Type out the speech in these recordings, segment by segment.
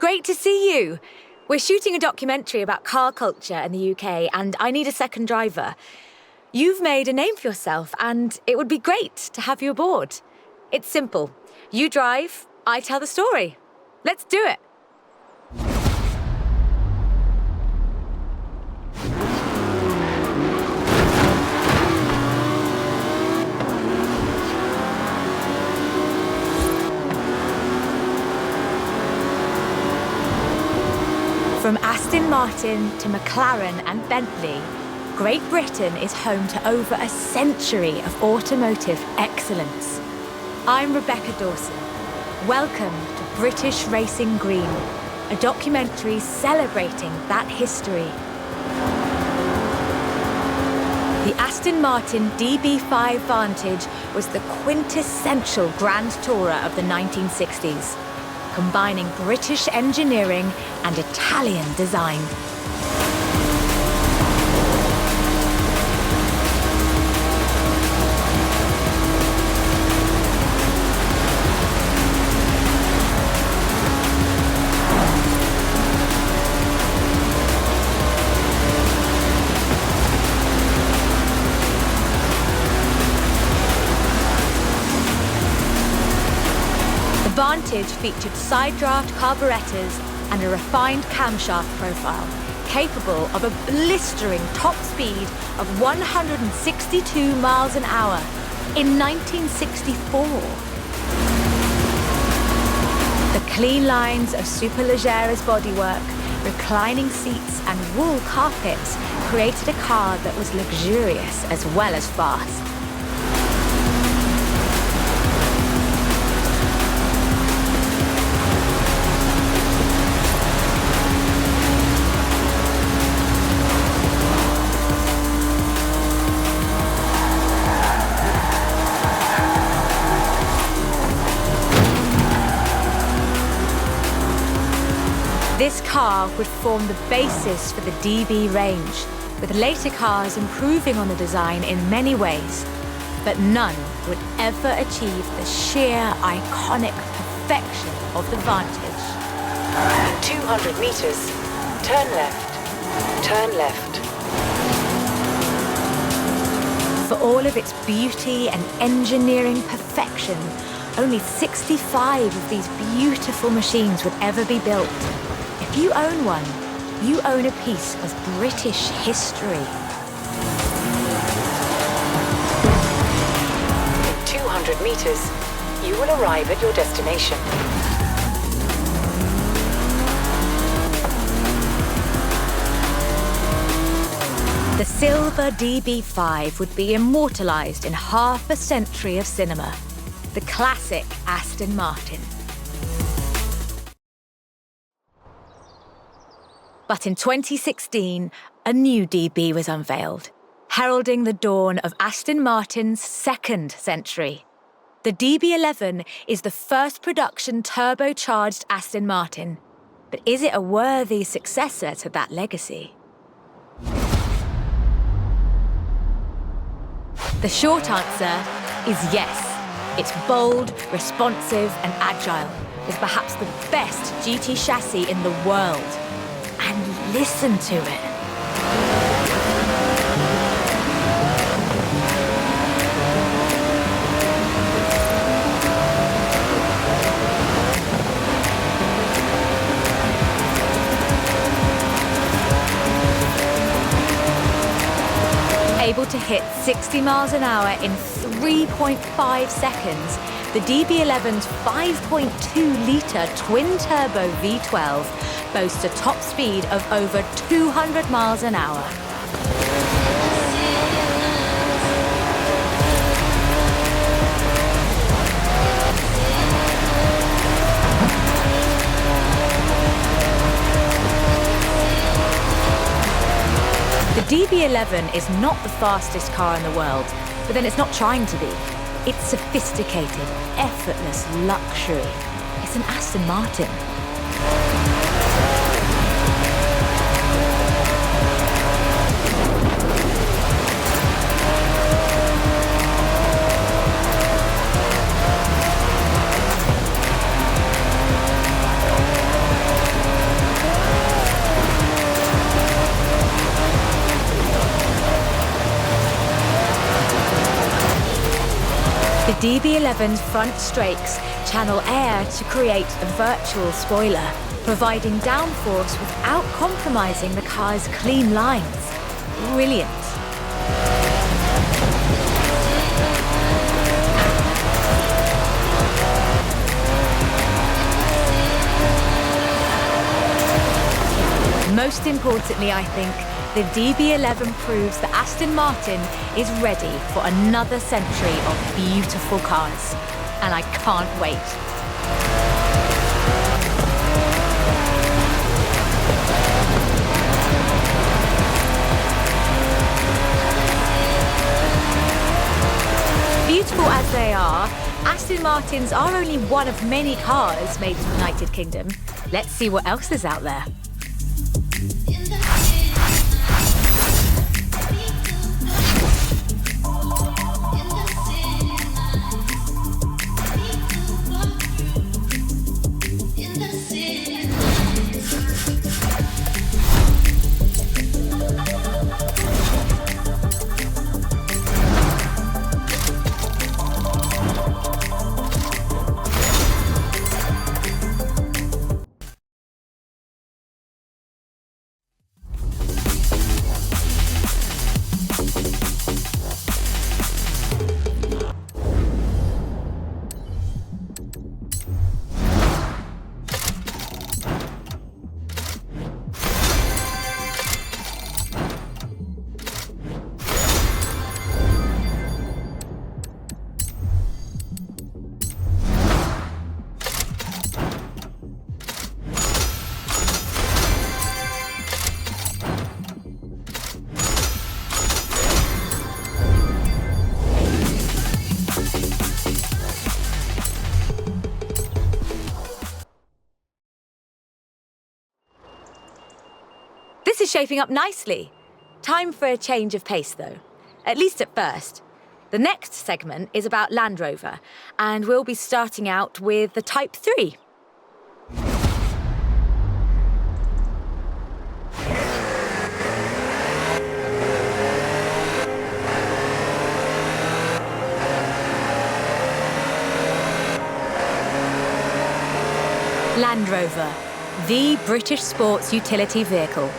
great to see you. We're shooting a documentary about car culture in the UK, and I need a second driver. You've made a name for yourself, and it would be great to have you aboard. It's simple. You drive, I tell the story. Let's do it. From Aston Martin to McLaren and Bentley, Great Britain is home to over a century of automotive excellence. I'm Rebecca Dawson. Welcome to British Racing Green, a documentary celebrating that history. The Aston Martin DB5 Vantage was the quintessential Grand Tourer of the 1960s, combining British engineering and Italian design. The Vantage featured side-draft carburettors and a refined camshaft profile, capable of a blistering top speed of 162 miles an hour in 1964. The clean lines of Superleggera's bodywork, reclining seats and wool carpets created a car that was luxurious as well as fast. This car would form the basis for the DB range, with later cars improving on the design in many ways, but none would ever achieve the sheer iconic perfection of the Vantage. 200 meters, turn left, turn left. For all of its beauty and engineering perfection, only 65 of these beautiful machines would ever be built. If you own one, you own a piece of British history. In 200 meters, you will arrive at your destination. The silver DB5 would be immortalised in half a century of cinema. The classic Aston Martin. But in 2016, a new DB was unveiled, heralding the dawn of Aston Martin's second century. The DB11 is the first production turbocharged Aston Martin. But is it a worthy successor to that legacy? The short answer is yes. It's bold, responsive, and agile, with perhaps the best GT chassis in the world. And listen to it. Able to hit 60 miles an hour in 3.5 seconds, the DB11's 5.2-litre twin-turbo V12 boasts a top speed of over 200 miles an hour. The DB11 is not the fastest car in the world, but then it's not trying to be. It's sophisticated, effortless luxury. It's an Aston Martin. The DB11's front strakes channel air to create a virtual spoiler, providing downforce without compromising the car's clean lines. Brilliant. Most importantly, I think, the DB11 proves that Aston Martin is ready for another century of beautiful cars. And I can't wait. Beautiful as they are, Aston Martins are only one of many cars made in the United Kingdom. Let's see what else is out there. This is shaping up nicely. Time for a change of pace, though. At least at first. The next segment is about Land Rover, and we'll be starting out with the Type 3. Land Rover, the British sports utility vehicle.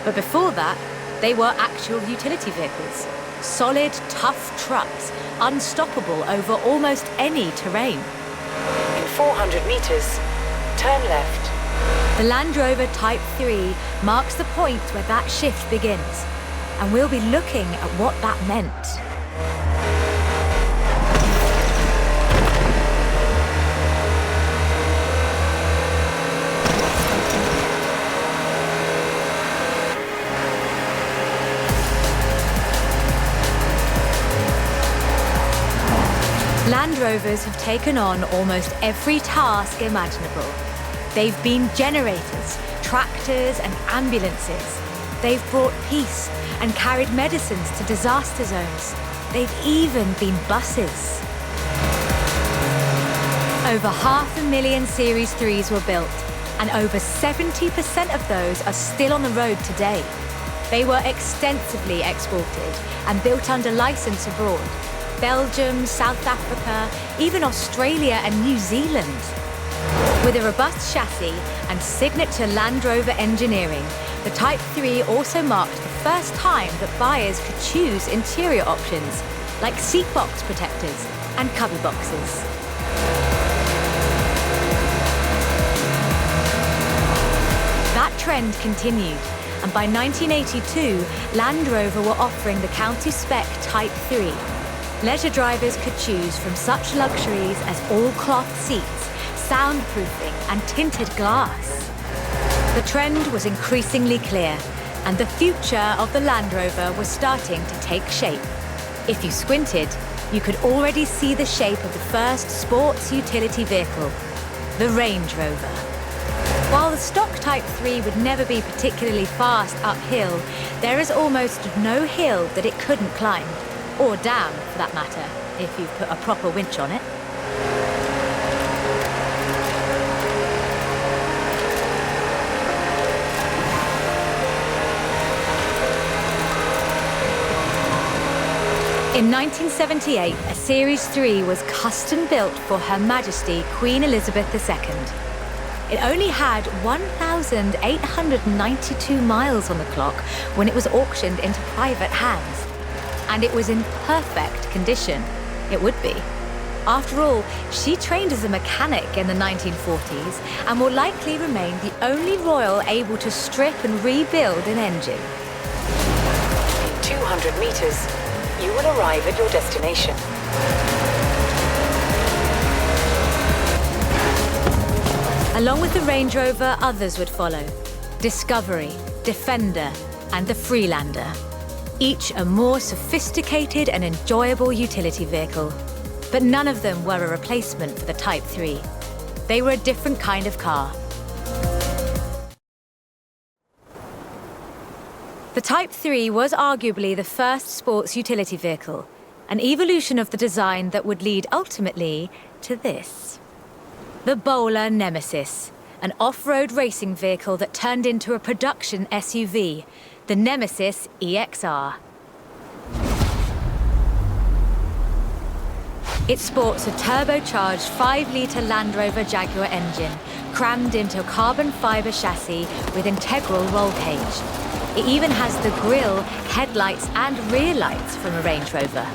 But before that, they were actual utility vehicles. Solid, tough trucks, unstoppable over almost any terrain. In 400 meters, turn left. The Land Rover Type 3 marks the point where that shift begins, and we'll be looking at what that meant. Land Rovers have taken on almost every task imaginable. They've been generators, tractors and ambulances. They've brought peace and carried medicines to disaster zones. They've even been buses. Over 500,000 Series 3s were built, and over 70% of those are still on the road today. They were extensively exported and built under license abroad. Belgium, South Africa, even Australia and New Zealand. With a robust chassis and signature Land Rover engineering, the Type 3 also marked the first time that buyers could choose interior options, like seat box protectors and cubby boxes. That trend continued, and by 1982, Land Rover were offering the county spec Type 3. Leisure drivers could choose from such luxuries as all-cloth seats, soundproofing and tinted glass. The trend was increasingly clear, and the future of the Land Rover was starting to take shape. If you squinted, you could already see the shape of the first sports utility vehicle, the Range Rover. While the stock Type 3 would never be particularly fast uphill, there is almost no hill that it couldn't climb. Or down, for that matter, if you've put a proper winch on it. In 1978, a Series 3 was custom built for Her Majesty Queen Elizabeth II. It only had 1,892 miles on the clock when it was auctioned into private hands. And it was in perfect condition. It would be. After all, she trained as a mechanic in the 1940s and will likely remain the only royal able to strip and rebuild an engine. In 200 meters, you will arrive at your destination. Along with the Range Rover, others would follow. Discovery, Defender, and the Freelander. Each a more sophisticated and enjoyable utility vehicle. But none of them were a replacement for the Type 3. They were a different kind of car. The Type 3 was arguably the first sports utility vehicle, an evolution of the design that would lead ultimately to this. The Bowler Nemesis, an off-road racing vehicle that turned into a production SUV, the Nemesis EXR. It sports a turbocharged 5-litre Land Rover Jaguar engine, crammed into a carbon fibre chassis with integral roll cage. It even has the grille, headlights and rear lights from a Range Rover.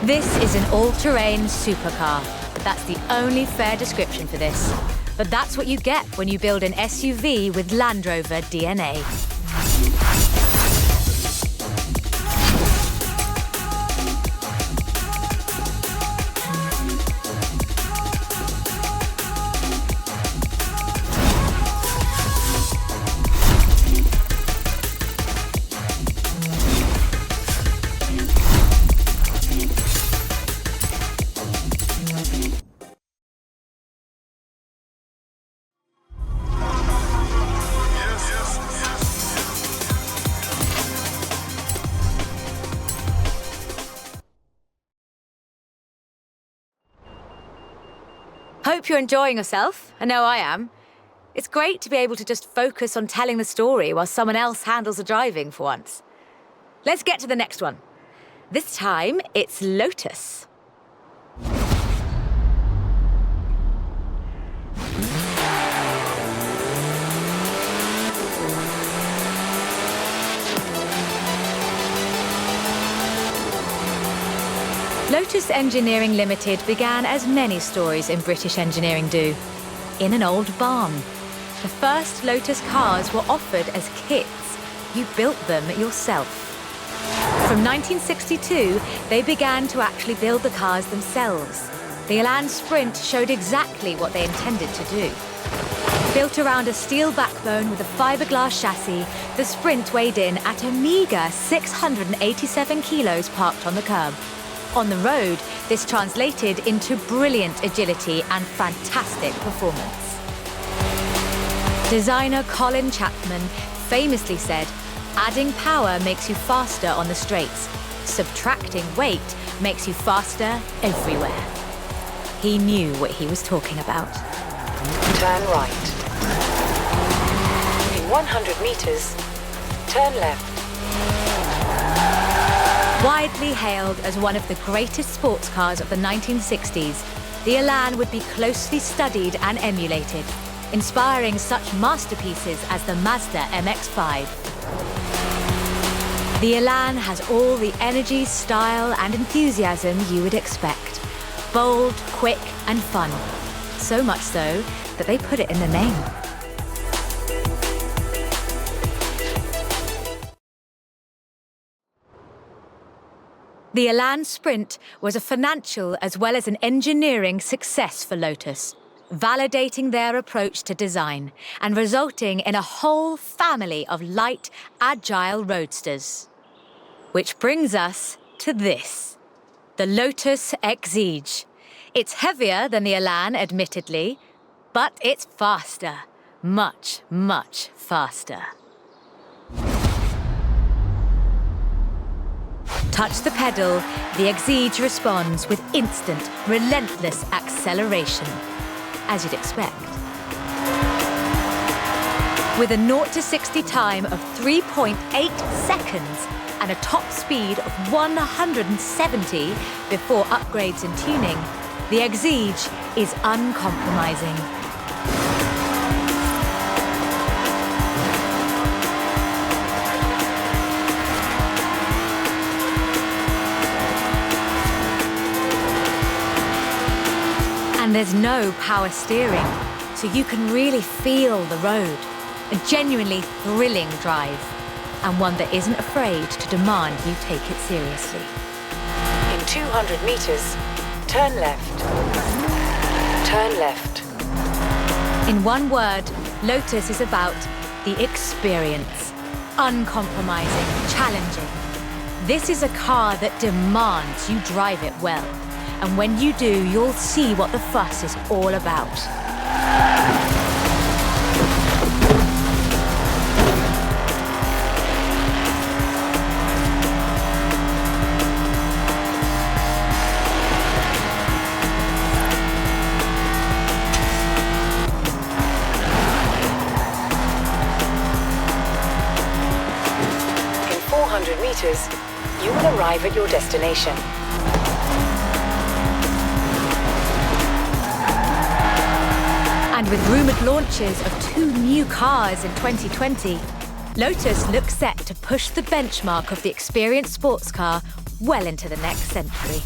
This is an all-terrain supercar. That's the only fair description for this. But that's what you get when you build an SUV with Land Rover DNA. Hope you're enjoying yourself. I know I am. It's great to be able to just focus on telling the story while someone else handles the driving for once. Let's get to the next one. This time, it's Lotus. Lotus Engineering Limited began as many stories in British engineering do, in an old barn. The first Lotus cars were offered as kits. You built them yourself. From 1962, they began to actually build the cars themselves. The Elan Sprint showed exactly what they intended to do. Built around a steel backbone with a fiberglass chassis, the Sprint weighed in at a meager 687 kilos parked on the curb. On the road, this translated into brilliant agility and fantastic performance. Designer Colin Chapman famously said, "Adding power makes you faster on the straights. Subtracting weight makes you faster everywhere." He knew what he was talking about. Turn right. In 100 meters, turn left. Widely hailed as one of the greatest sports cars of the 1960s, the Elan would be closely studied and emulated, inspiring such masterpieces as the Mazda MX-5. The Elan has all the energy, style, and enthusiasm you would expect. Bold, quick, and fun. So much so that they put it in the name. The Elan Sprint was a financial as well as an engineering success for Lotus, validating their approach to design and resulting in a whole family of light, agile roadsters. Which brings us to this, the Lotus Exige. It's heavier than the Elan, admittedly, but it's faster. Much, much faster. Touch the pedal, the Exige responds with instant, relentless acceleration, as you'd expect. With a 0 to 60 time of 3.8 seconds and a top speed of 170 before upgrades and tuning, the Exige is uncompromising. And there's no power steering, so you can really feel the road. A genuinely thrilling drive, and one that isn't afraid to demand you take it seriously. In 200 meters, turn left. Turn left. In one word, Lotus is about the experience. Uncompromising, challenging. This is a car that demands you drive it well. And when you do, you'll see what the fuss is all about. In 400 meters, you will arrive at your destination. And with rumoured launches of 2 new cars in 2020, Lotus looks set to push the benchmark of the experienced sports car well into the next century.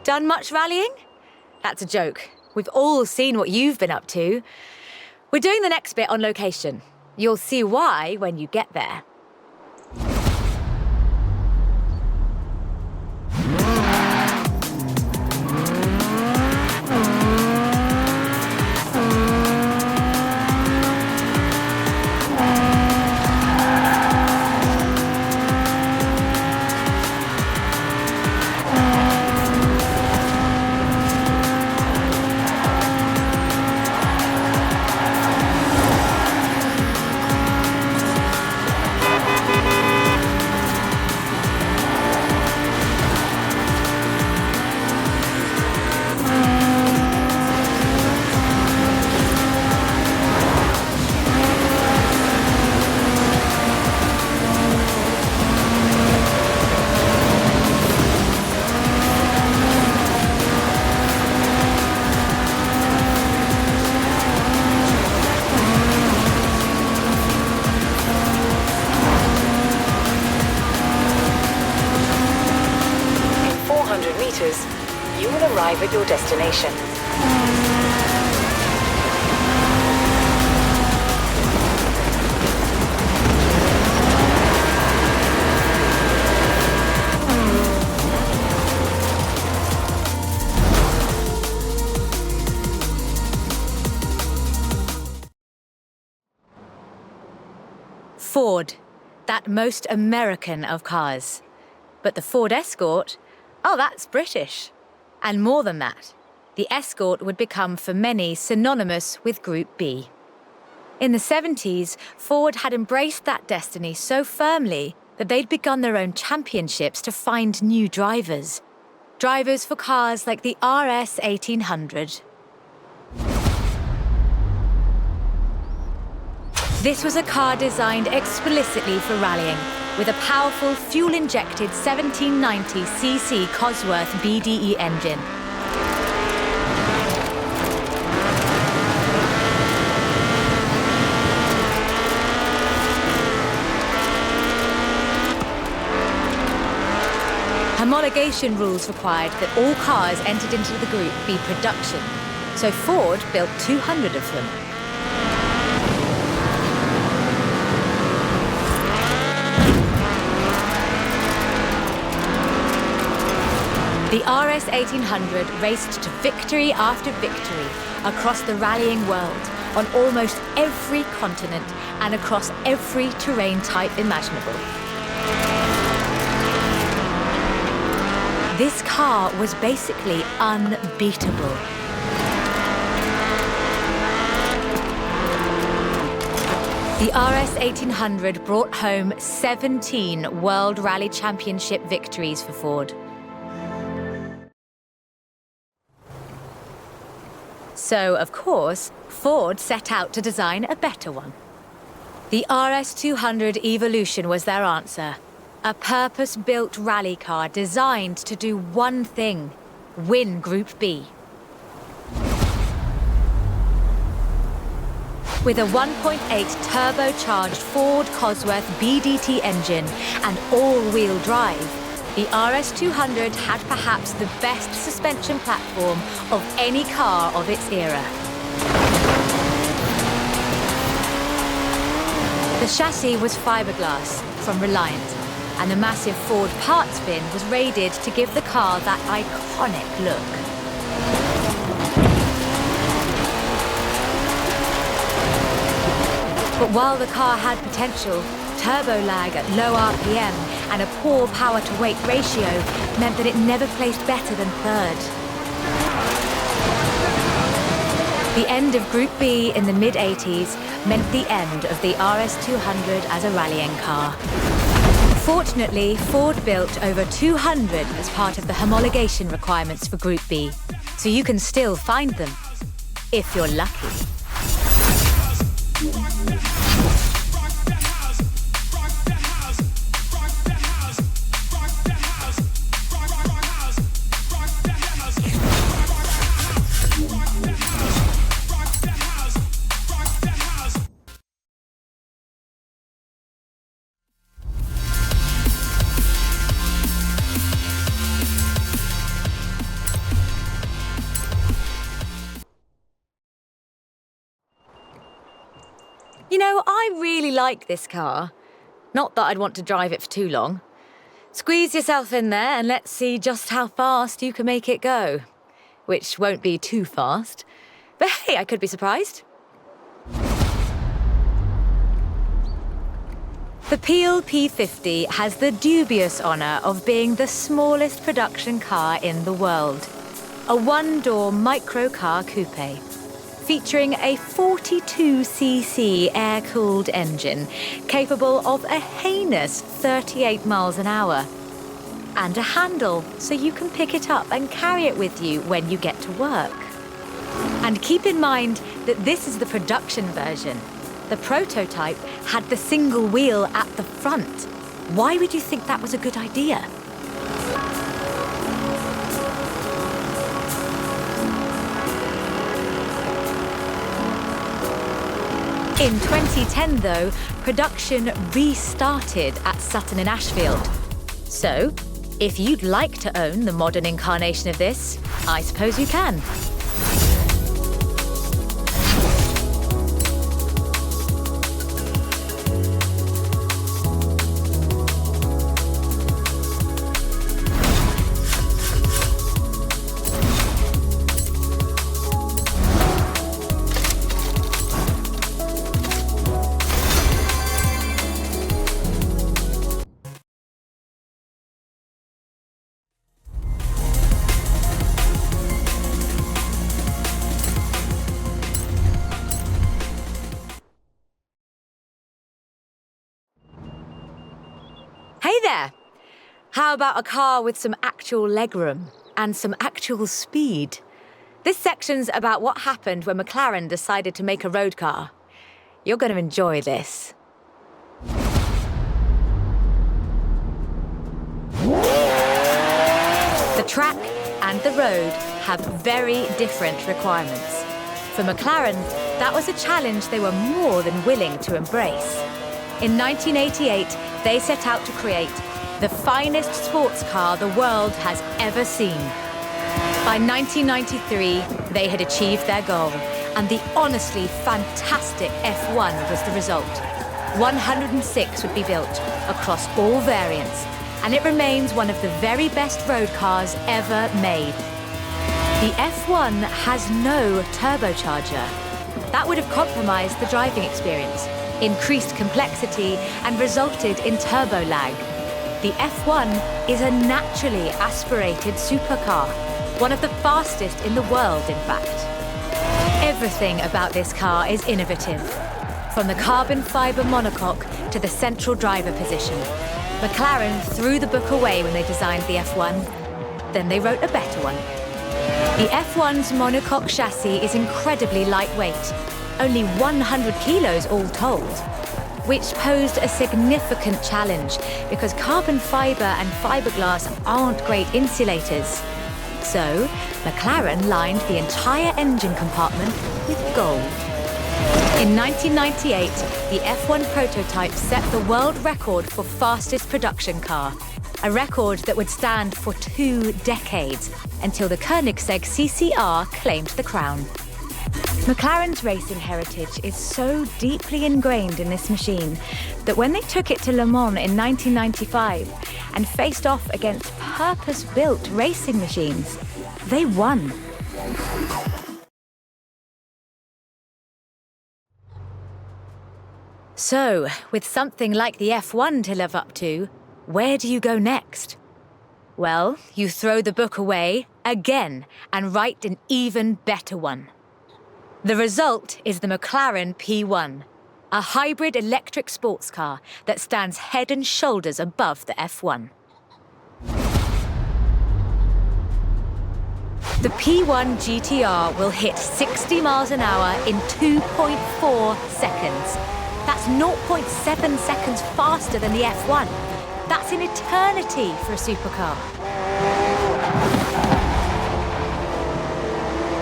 Done much rallying? That's a joke. We've all seen what you've been up to. We're doing the next bit on location. You'll see why when you get there. arrive at your destination. Ford, that most American of cars. But the Ford Escort, oh, that's British. And more than that, the Escort would become for many synonymous with Group B. In the 70s, Ford had embraced that destiny so firmly that they'd begun their own championships to find new drivers. Drivers for cars like the RS 1800. This was a car designed explicitly for rallying, with a powerful fuel-injected 1790cc Cosworth BDE engine. Homologation rules required that all cars entered into the Group be production, so Ford built 200 of them. The RS 1800 raced to victory after victory across the rallying world, on almost every continent and across every terrain type imaginable. This car was basically unbeatable. The RS 1800 brought home 17 World Rally Championship victories for Ford. So, of course, Ford set out to design a better one. The RS 200 Evolution was their answer. A purpose-built rally car designed to do one thing: win Group B. With a 1.8 turbocharged Ford Cosworth BDT engine and all-wheel drive, the RS 200 had perhaps the best suspension platform of any car of its era. The chassis was fiberglass from Reliant, and the massive Ford parts bin was raided to give the car that iconic look. But while the car had potential, turbo lag at low RPM and a poor power-to-weight ratio meant that it never placed better than third. The end of Group B in the mid-80s meant the end of the RS 200 as a rallying car. Fortunately, Ford built over 200 as part of the homologation requirements for Group B, so you can still find them, if you're lucky. You know, I really like this car. Not that I'd want to drive it for too long. Squeeze yourself in there and let's see just how fast you can make it go. Which won't be too fast. But hey, I could be surprised. The Peel P50 has the dubious honour of being the smallest production car in the world. A one-door microcar coupe, featuring a 42cc air-cooled engine capable of a heinous 38 miles an hour. And a handle so you can pick it up and carry it with you when you get to work. And keep in mind that this is the production version. The prototype had the single wheel at the front. Why would you think that was a good idea? In 2010, though, production restarted at Sutton in Ashfield. So, If you'd like to own the modern incarnation of this, I suppose you can. Hey there! How about a car with some actual legroom and some actual speed? This section's about what happened when McLaren decided to make a road car. You're going to enjoy this. The track and the road have very different requirements. For McLaren, that was a challenge they were more than willing to embrace. In 1988, they set out to create the finest sports car the world has ever seen. By 1993, they had achieved their goal, and the honestly fantastic F1 was the result. 106 would be built across all variants, and it remains one of the very best road cars ever made. The F1 has no turbocharger. That would have compromised the driving experience, increased complexity, and resulted in turbo lag. The F1 is a naturally aspirated supercar, one of the fastest in the world, in fact. Everything about this car is innovative, from the carbon fiber monocoque to the central driver position. McLaren threw the book away when they designed the F1. Then they wrote a better one. The F1's monocoque chassis is incredibly lightweight, only 100 kilos all told, which posed a significant challenge because carbon fiber and fiberglass aren't great insulators. So, McLaren lined the entire engine compartment with gold. In 1998, the F1 prototype set the world record for fastest production car, a record that would stand for 2 decades until the Koenigsegg CCR claimed the crown. McLaren's racing heritage is so deeply ingrained in this machine that when they took it to Le Mans in 1995 and faced off against purpose-built racing machines, they won. So, with something like the F1 to live up to, where do you go next? Well, you throw the book away again and write an even better one. The result is the McLaren P1, a hybrid electric sports car that stands head and shoulders above the F1. The P1 GTR will hit 60 miles an hour in 2.4 seconds. That's 0.7 seconds faster than the F1. That's an eternity for a supercar.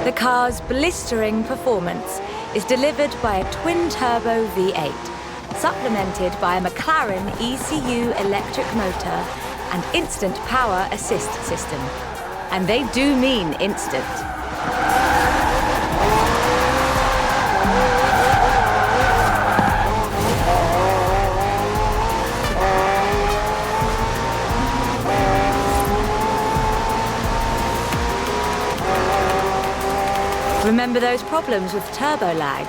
The car's blistering performance is delivered by a twin-turbo V8, supplemented by a McLaren ECU electric motor and instant power assist system. And they do mean instant. Remember those problems with turbo lag?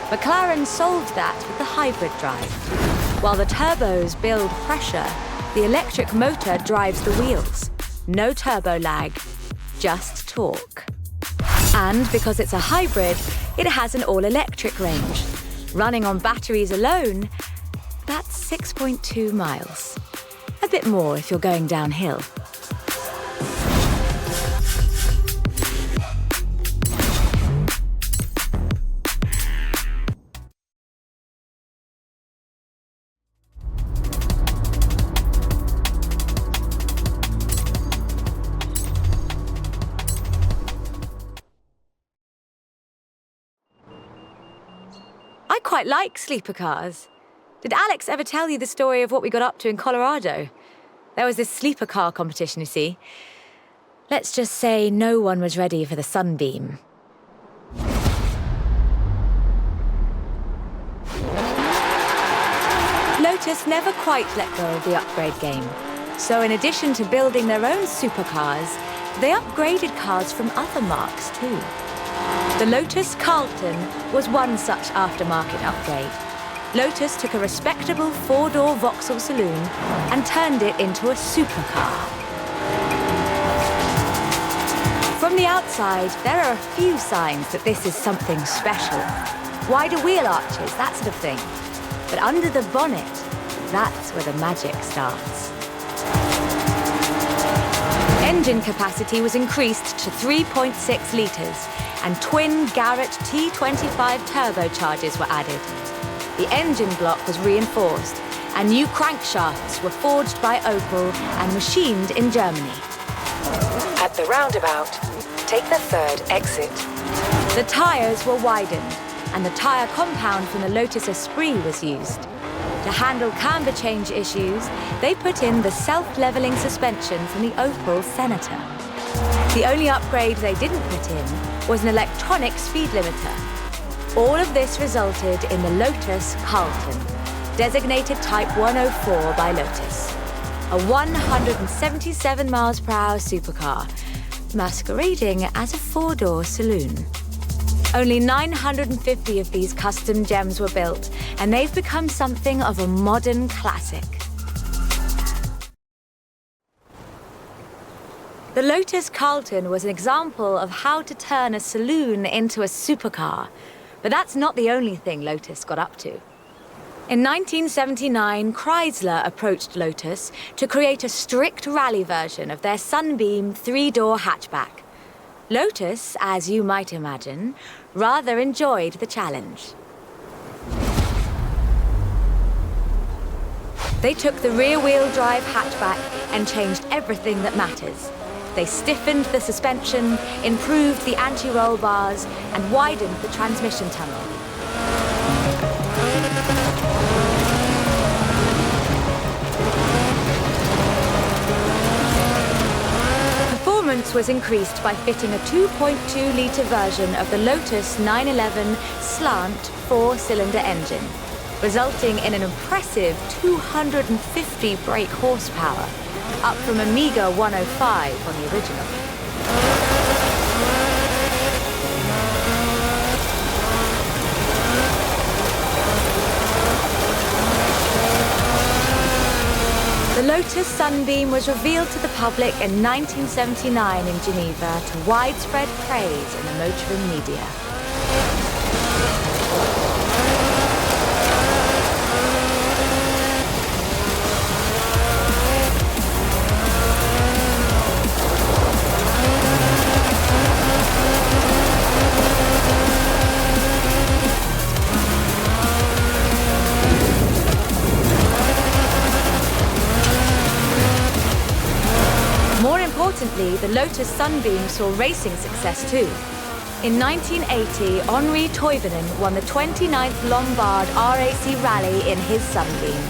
McLaren solved that with the hybrid drive. While the turbos build pressure, the electric motor drives the wheels. No turbo lag, just torque. And because it's a hybrid, it has an all-electric range. Running on batteries alone, that's 6.2 miles. A bit more if you're going downhill. I quite like sleeper cars. Did Alex ever tell you the story of what we got up to in Colorado? There was this sleeper car competition, you see. Let's just say no one was ready for the Sunbeam. Lotus never quite let go of the upgrade game. So in addition to building their own supercars, they upgraded cars from other marques too. The Lotus Carlton was one such aftermarket upgrade. Lotus took a respectable four-door Vauxhall saloon and turned it into a supercar. From the outside, there are a few signs that this is something special. Wider wheel arches, that sort of thing. But under the bonnet, that's where the magic starts. Engine capacity was increased to 3.6 litres, and twin Garrett T25 turbochargers were added. The engine block was reinforced, and new crankshafts were forged by Opel and machined in Germany. At the roundabout, take the third exit. The tyres were widened, and the tyre compound from the Lotus Esprit was used. To handle camber change issues, they put in the self-leveling suspension from the Opel Senator. The only upgrade they didn't put in was an electronic speed limiter. All of this resulted in the Lotus Carlton, designated Type 104 by Lotus. A 177 miles per hour supercar, masquerading as a four-door saloon. Only 950 of these custom gems were built, and they've become something of a modern classic. The Lotus Carlton was an example of how to turn a saloon into a supercar, but that's not the only thing Lotus got up to. In 1979, Chrysler approached Lotus to create a strict rally version of their Sunbeam three-door hatchback. Lotus, as you might imagine, rather enjoyed the challenge. They took the rear-wheel drive hatchback and changed everything that matters. They stiffened the suspension, improved the anti-roll bars, and widened the transmission tunnel. Performance was increased by fitting a 2.2-litre version of the Lotus 911 slant four-cylinder engine, resulting in an impressive 250 brake horsepower, up from a meager 105 on the original. The Lotus Sunbeam was revealed to the public in 1979 in Geneva to widespread praise in the motoring media. More importantly, the Lotus Sunbeam saw racing success too. In 1980, Henri Toivonen won the 29th Lombard RAC Rally in his Sunbeam.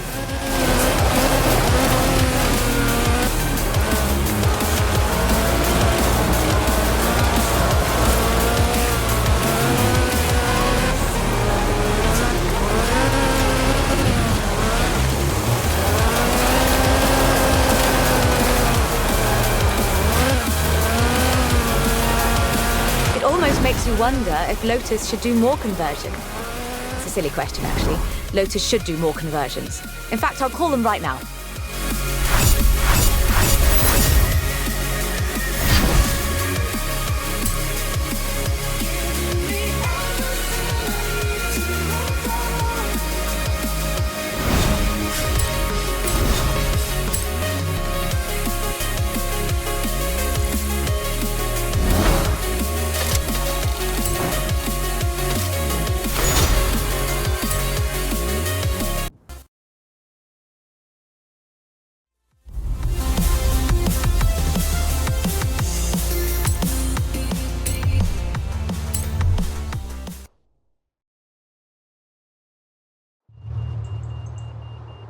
Makes you wonder if Lotus should do more conversions. It's a silly question, actually. Lotus should do more conversions. In fact, I'll call them right now.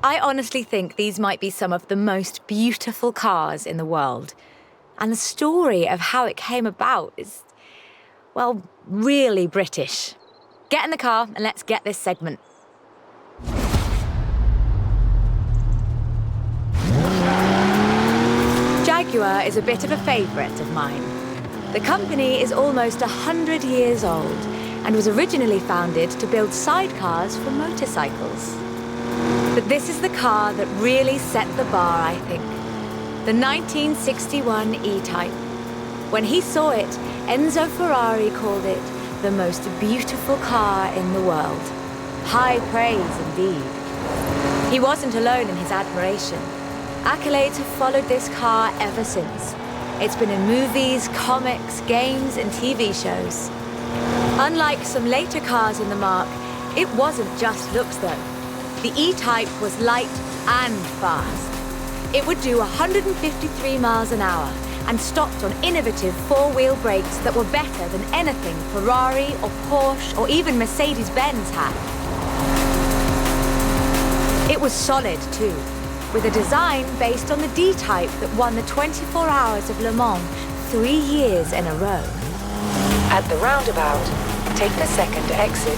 I honestly think these might be some of the most beautiful cars in the world. And the story of how it came about is, well, really British. Get in the car and let's get this segment. Jaguar is a bit of a favourite of mine. The company is almost 100 years old and was originally founded to build sidecars for motorcycles. But this is the car that really set the bar, I think. The 1961 E-Type. When he saw it, Enzo Ferrari called it the most beautiful car in the world. High praise indeed. He wasn't alone in his admiration. Accolades have followed this car ever since. It's been in movies, comics, games, and TV shows. Unlike some later cars in the marque, it wasn't just looks though. The E-Type was light and fast. It would do 153 miles an hour and stopped on innovative four-wheel brakes that were better than anything Ferrari or Porsche or even Mercedes-Benz had. It was solid too, with a design based on the D-Type that won the 24 Hours of Le Mans 3 years in a row. At the roundabout, take the second exit.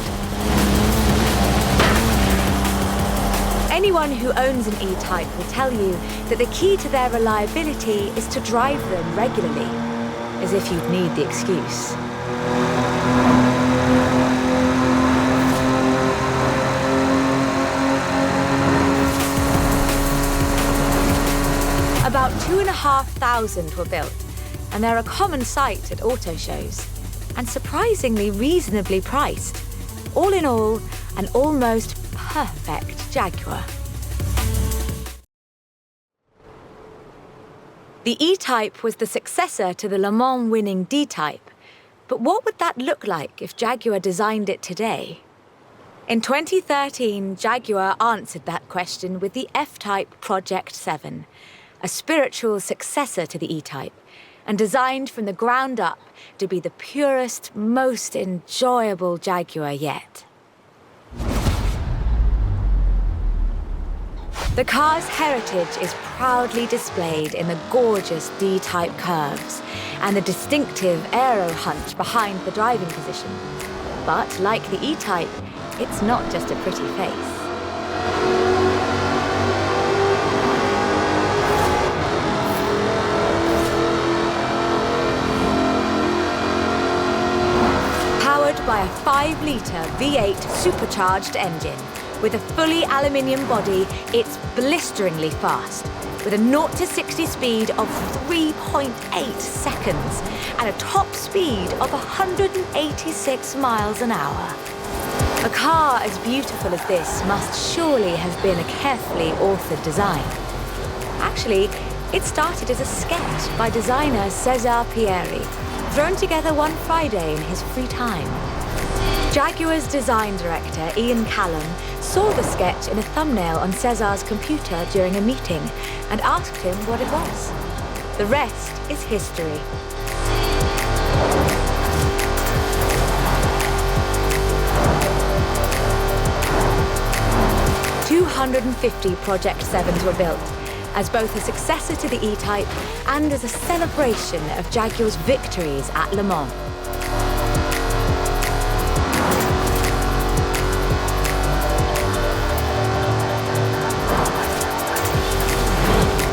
Anyone who owns an E-Type will tell you that the key to their reliability is to drive them regularly, as if you'd need the excuse. About 2,500 were built, and they're a common sight at auto shows, and surprisingly reasonably priced. All in all, an almost perfect Jaguar. The E-Type was the successor to the Le Mans winning D-Type, but what would that look like if Jaguar designed it today? In 2013, Jaguar answered that question with the F-Type Project 7, a spiritual successor to the E-Type, and designed from the ground up to be the purest, most enjoyable Jaguar yet. The car's heritage is proudly displayed in the gorgeous D-Type curves and the distinctive aero hunch behind the driving position. But like the E-Type, it's not just a pretty face. Powered by a 5-litre V8 supercharged engine, with a fully aluminium body, it's blisteringly fast, with a 0 to 60 speed of 3.8 seconds and a top speed of 186 miles an hour. A car as beautiful as this must surely have been a carefully authored design. Actually, it started as a sketch by designer César Pierri, thrown together one Friday in his free time. Jaguar's design director, Ian Callum, saw the sketch in a thumbnail on César's computer during a meeting and asked him what it was. The rest is history. "250 Project 7s were built, as both a successor to the E-Type and as a celebration of Jaguar's victories at Le Mans.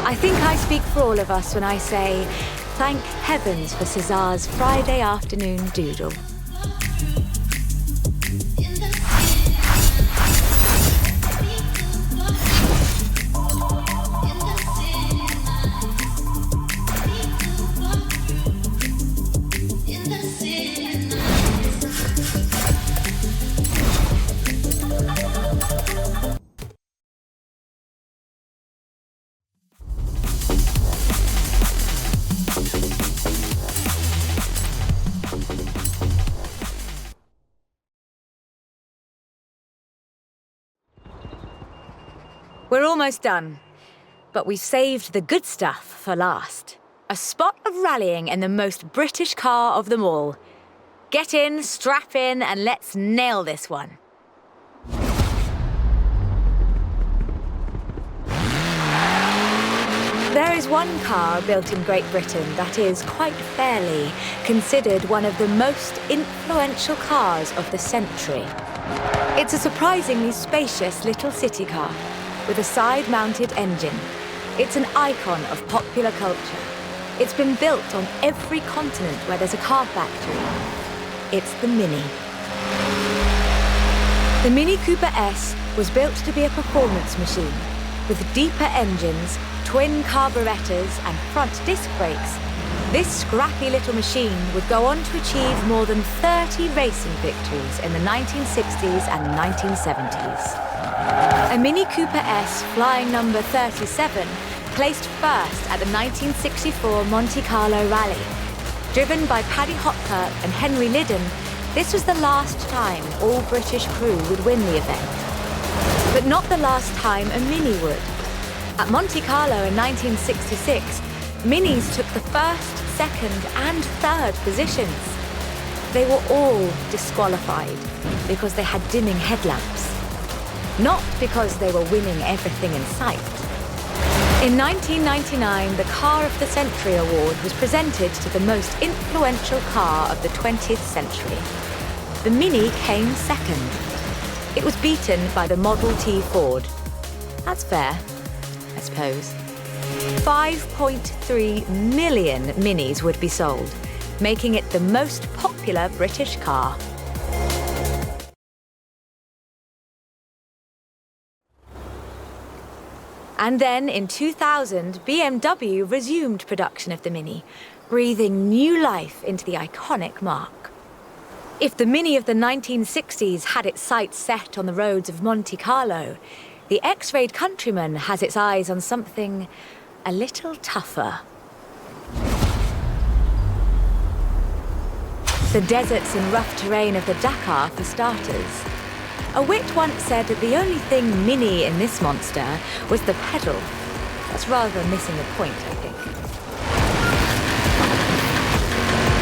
I think I speak for all of us when I say, thank heavens for César's Friday afternoon doodle. We're almost done, but we've saved the good stuff for last. A spot of rallying in the most British car of them all. Get in, strap in, and let's nail this one. is one car built in Great Britain that is, quite fairly, considered one of the most influential cars of the century. It's a surprisingly spacious little city car with a side-mounted engine. It's an icon of popular culture. It's been built on every continent where there's a car factory. It's the Mini. The Mini Cooper S was built to be a performance machine with deeper engines, twin carburetors and front disc brakes. This scrappy little machine would go on to achieve more than 30 racing victories in the 1960s and 1970s. A Mini Cooper S flying number 37 placed first at the 1964 Monte Carlo Rally. Driven by Paddy Hopkirk and Henry Liddon, this was the last time all British crew would win the event. But not the last time a Mini would. At Monte Carlo in 1966, Minis took the first, second and third positions. They were all disqualified because they had dimming headlamps, not because they were winning everything in sight. In 1999, the Car of the Century Award was presented to the most influential car of the 20th century. The Mini came second. It was beaten by the Model T Ford. That's fair, I suppose. 5.3 million Minis would be sold, making it the most popular British car. And then in 2000, BMW resumed production of the Mini, breathing new life into the iconic marque. If the Mini of the 1960s had its sights set on the roads of Monte Carlo, the X-rayed Countryman has its eyes on something a little tougher. The deserts and rough terrain of the Dakar, for starters. A wit once said that the only thing Mini in this monster was the pedal. That's rather missing the point, I think.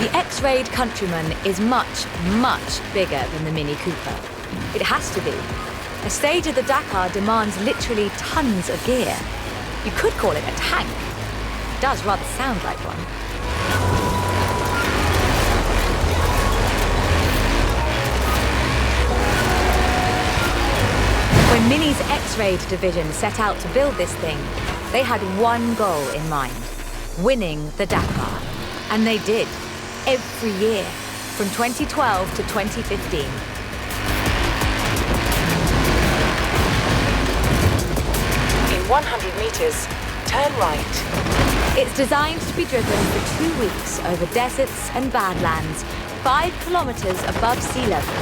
The X-rayed Countryman is much, much bigger than the Mini Cooper. It has to be. A stage of the Dakar demands literally tons of gear. You could call it a tank. It does rather sound like one. When Mini's X-rayed division set out to build this thing, they had one goal in mind: winning the Dakar. And they did, every year, from 2012 to 2015. In 100 meters, turn right. It's designed to be driven for 2 weeks over deserts and badlands, 5 kilometers above sea level.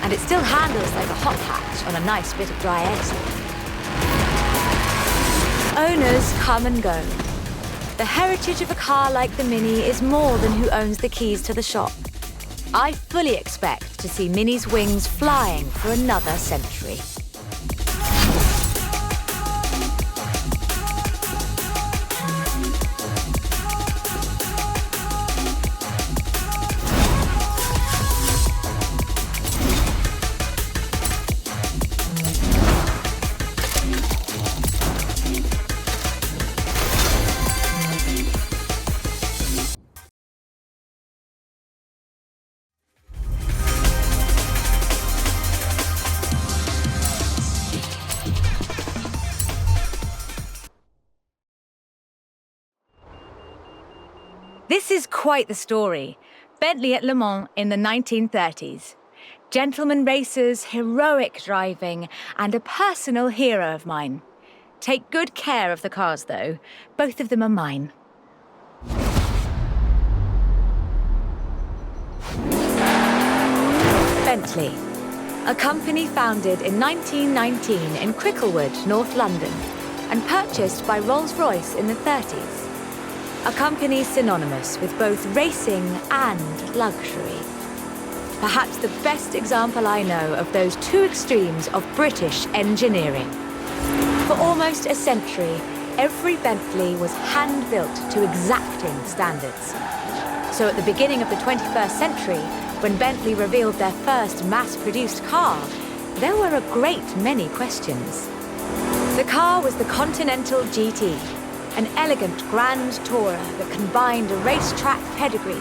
And it still handles like a hot hatch on a nice bit of dry ice. Owners come and go. The heritage of a car like the Mini is more than who owns the keys to the shop. I fully expect to see Mini's wings flying for another century. This is quite the story. Bentley at Le Mans in the 1930s. Gentlemen racers, heroic driving, and a personal hero of mine. Take good care of the cars, though. Both of them are mine. Bentley, a company founded in 1919 in Cricklewood, North London, and purchased by Rolls-Royce in the 30s. A company synonymous with both racing and luxury. Perhaps the best example I know of those two extremes of British engineering. For almost a century, every Bentley was hand-built to exacting standards. So at the beginning of the 21st century, when Bentley revealed their first mass-produced car, there were a great many questions. The car was the Continental GT. An elegant grand tourer that combined a racetrack pedigree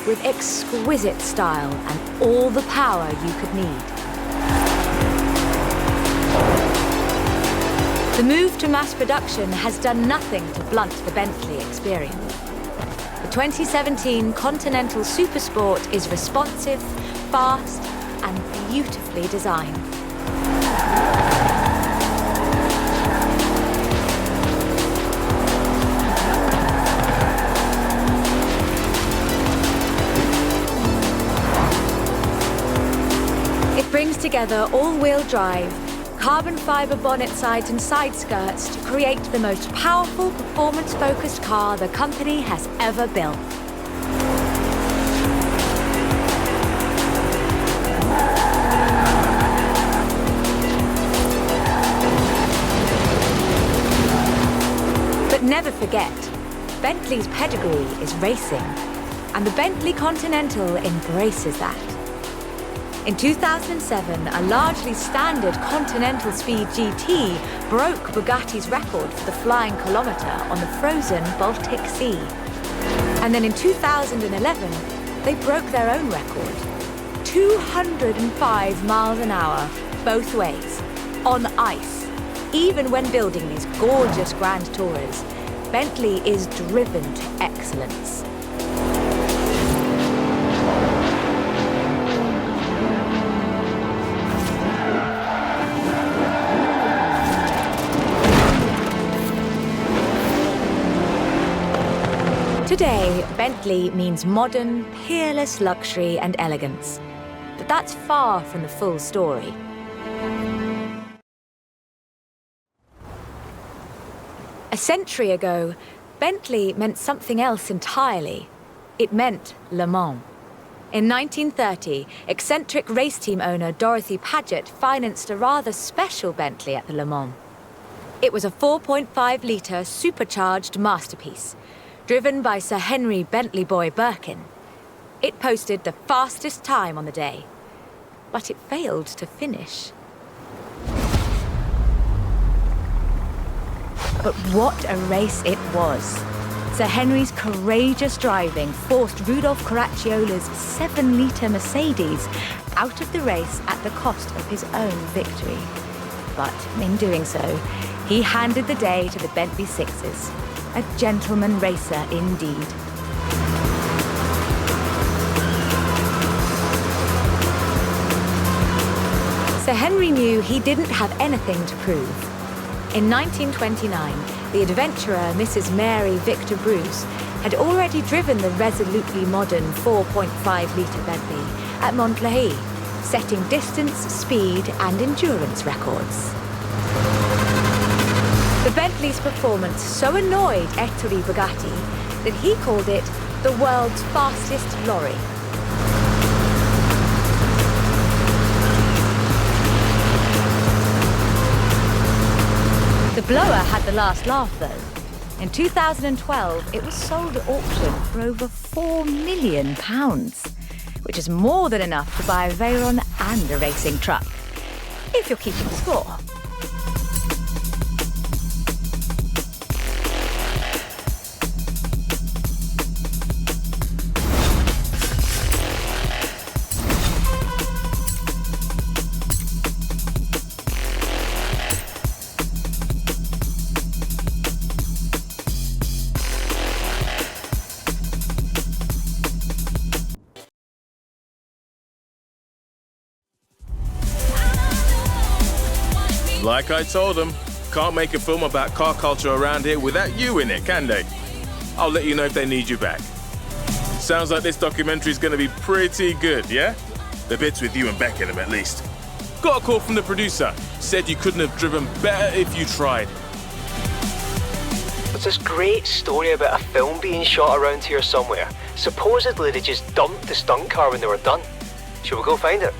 with exquisite style and all the power you could need. The move to mass production has done nothing to blunt the Bentley experience. The 2017 Continental Supersport is responsive, fast, and beautifully designed. It brings together all-wheel drive, carbon fiber bonnet sides and side skirts to create the most powerful performance-focused car the company has ever built. But never forget, Bentley's pedigree is racing, and the Bentley Continental embraces that. In 2007, a largely standard Continental Speed GT broke Bugatti's record for the flying kilometre on the frozen Baltic Sea. And then in 2011, they broke their own record. 205 miles an hour, both ways, on ice. Even when building these gorgeous Grand Tourers, Bentley is driven to excellence. Today, Bentley means modern, peerless luxury and elegance. But that's far from the full story. A century ago, Bentley meant something else entirely. It meant Le Mans. In 1930, eccentric race team owner Dorothy Paget financed a rather special Bentley at the Le Mans. It was a 4.5-litre supercharged masterpiece, driven by Sir Henry Bentley Boy Birkin. It posted the fastest time on the day, but it failed to finish. But what a race it was. Sir Henry's courageous driving forced Rudolf Caracciola's 7-litre Mercedes out of the race at the cost of his own victory. But in doing so, he handed the day to the Bentley Sixes. A gentleman racer indeed. Sir Henry knew he didn't have anything to prove. In 1929, the adventurer Mrs. Mary Victor Bruce had already driven the resolutely modern 4.5-litre Bentley at Montlhéry, setting distance, speed, and endurance records. The Bentley's performance so annoyed Ettore Bugatti that he called it the world's fastest lorry. The blower had the last laugh, though. In 2012, it was sold at auction for over £4 million, which is more than enough to buy a Veyron and a racing truck, if you're keeping score. Like I told them, can't make a film about car culture around here without you in it, can they? I'll let you know if they need you back. Sounds like this documentary's gonna be pretty good, yeah? The bits with you and Beck in them, at least. Got a call from the producer. Said you couldn't have driven better if you tried. There's this great story about a film being shot around here somewhere. Supposedly they just dumped the stunt car when they were done. Shall we go find it?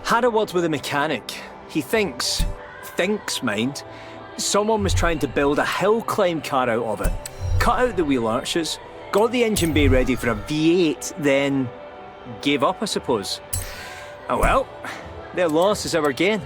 Had a word with the mechanic. He thinks, mind, someone was trying to build a hill climb car out of it. Cut out the wheel arches, got the engine bay ready for a V8, then gave up, I suppose. Oh well, their loss is our gain.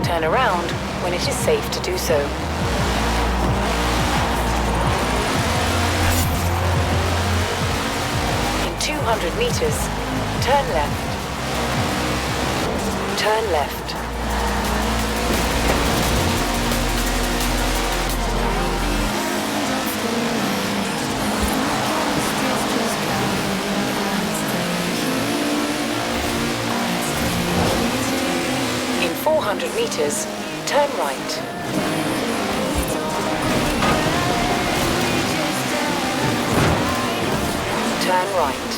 Turn around when it is safe to do so. In 200 meters, turn left. Turn left. In 400 meters, turn right. Turn right.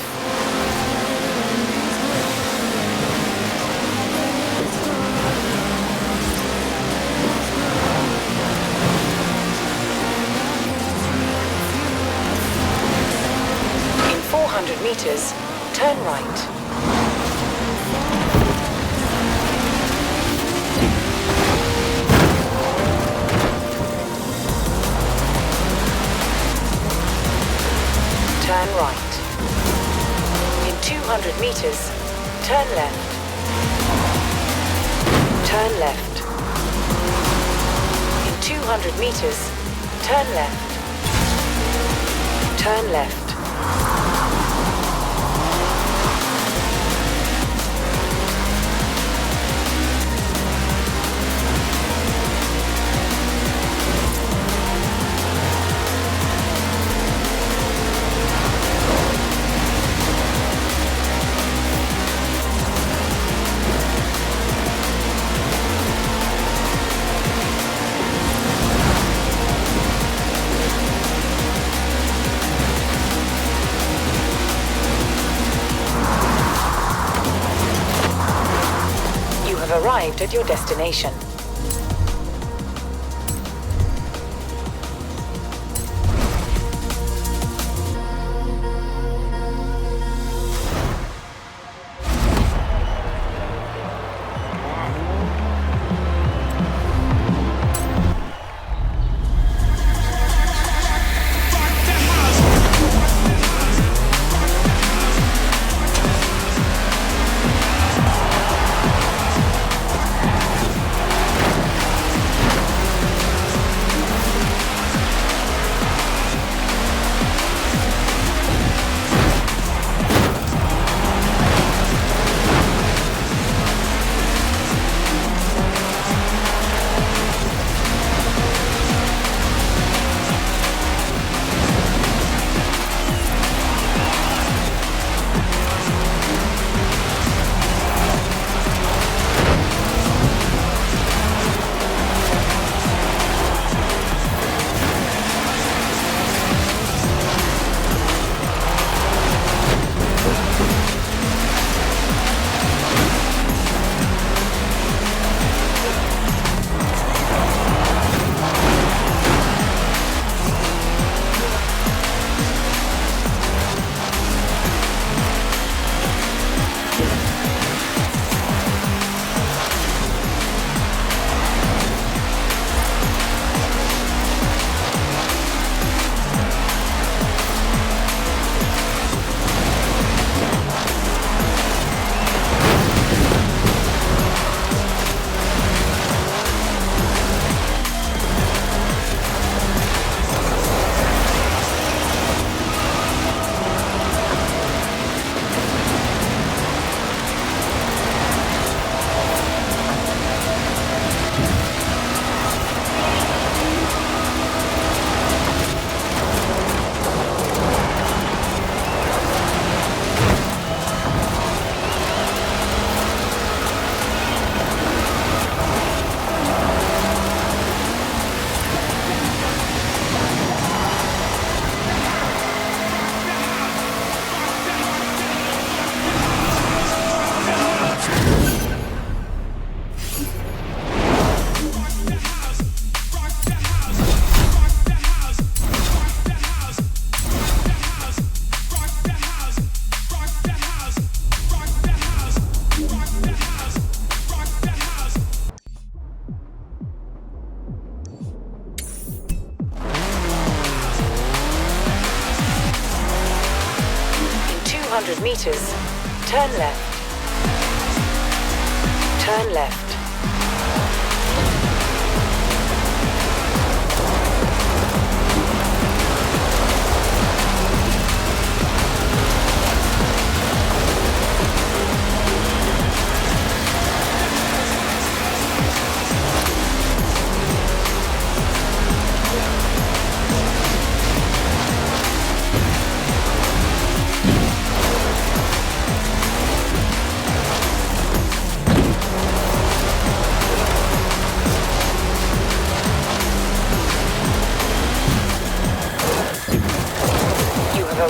In 400 meters, turn right. Turn right. 200 meters, turn left. Turn left. In 200 meters, turn left. Turn left. Arrived at your destination. Meters, turn left. Turn left.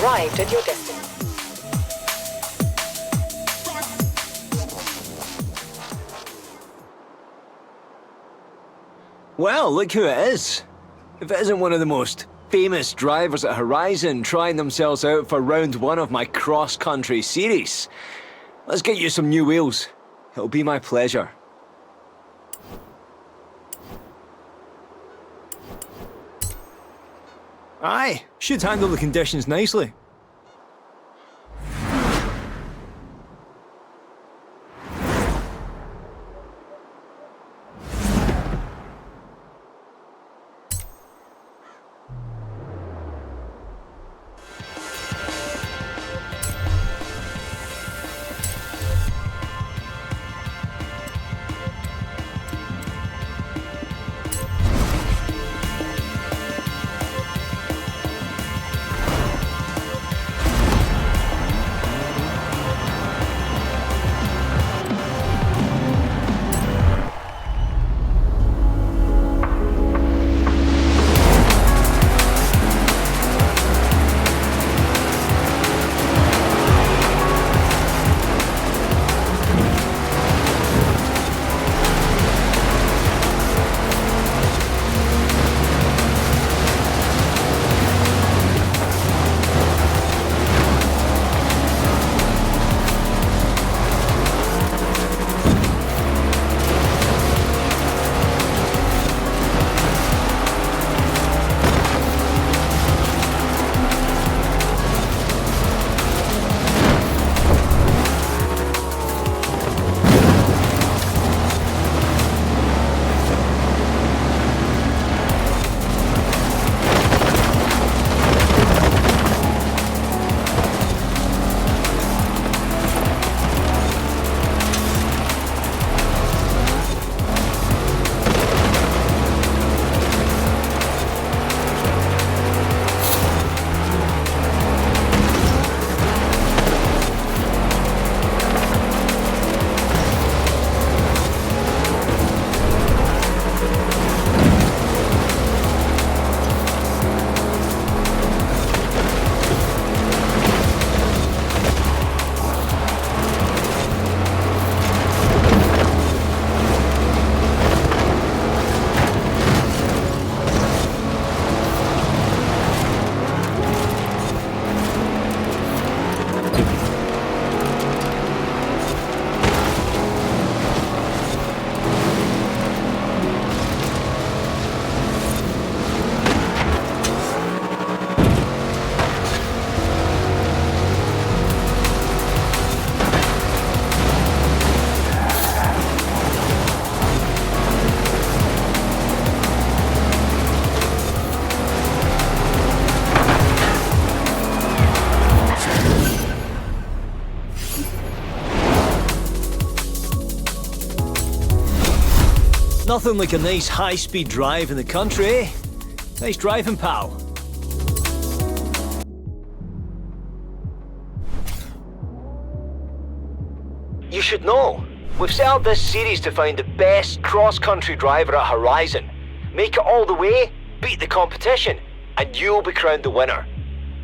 Arrived at your destination. Well, look who it is. If it isn't one of the most famous drivers at Horizon trying themselves out for round one of my cross-country series. Let's get you some new wheels. It'll be my pleasure. Aye, should handle the conditions nicely. Nothing like a nice high-speed drive in the country, eh? Nice driving, pal. You should know, we've set up this series to find the best cross-country driver at Horizon. Make it all the way, beat the competition, and you'll be crowned the winner.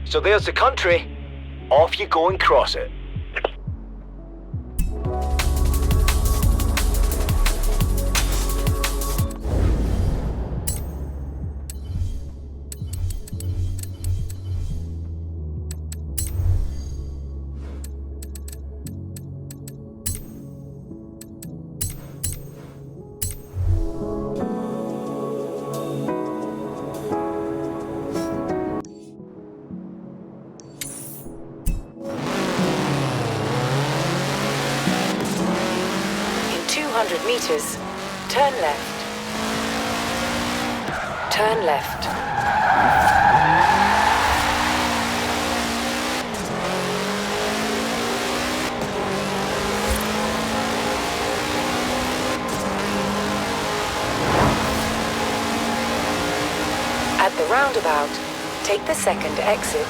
So there's the country. Off you go and cross it. In 200 meters, turn left. Turn left. At the roundabout, take the second exit.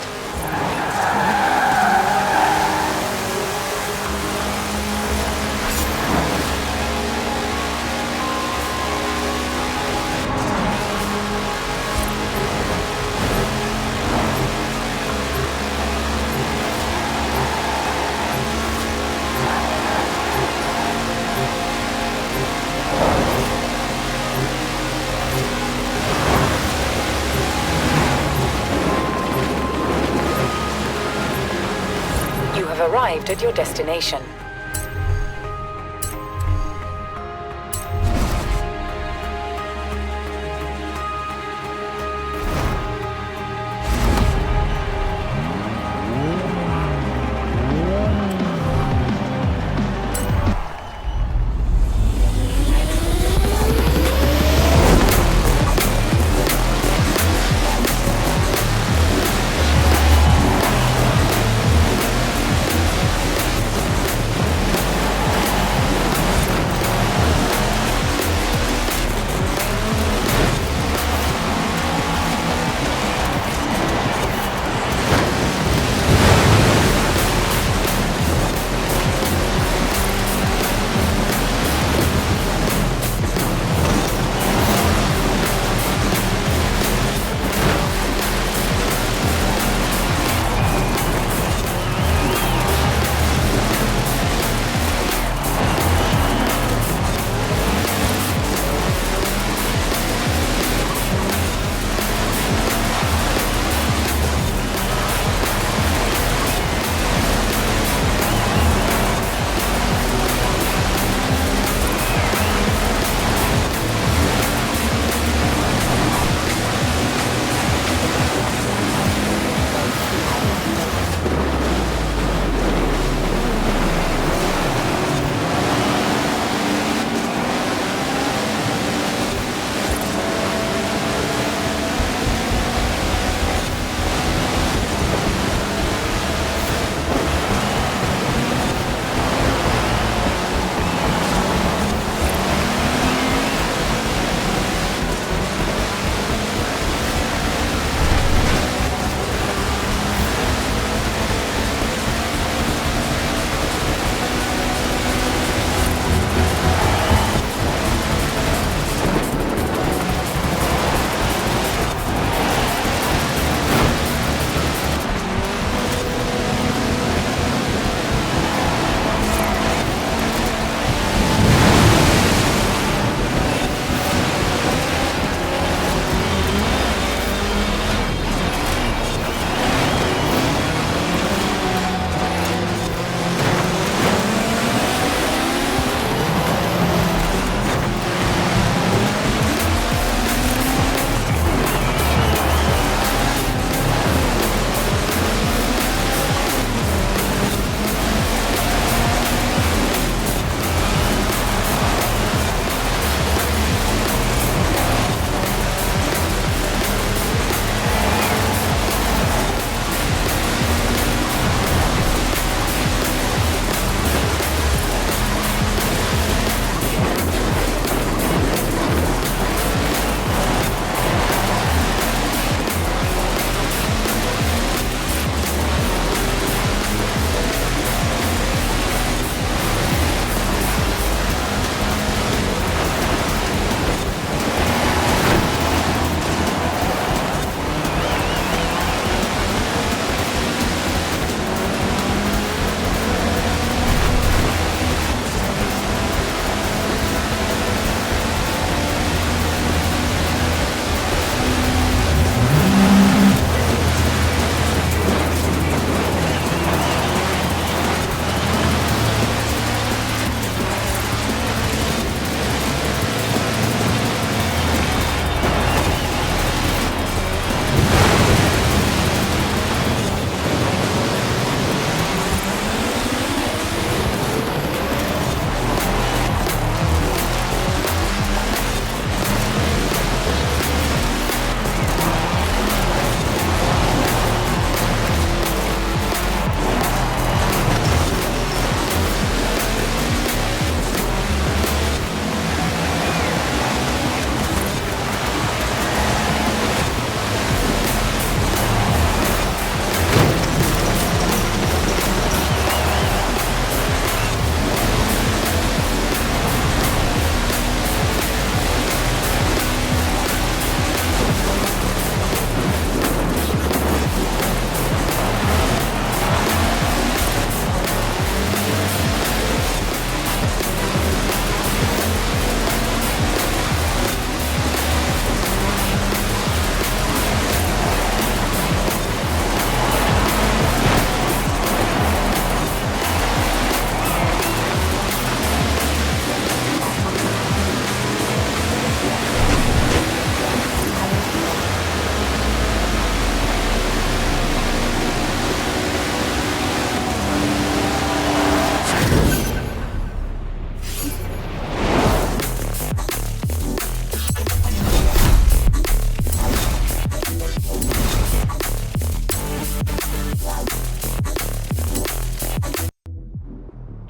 You have arrived at your destination.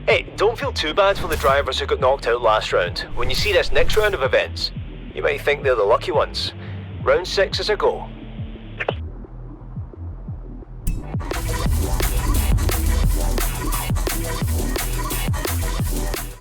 Hey, don't feel too bad for the drivers who got knocked out last round. When you see this next round of events, you might think they're the lucky ones. Round 6 is a go.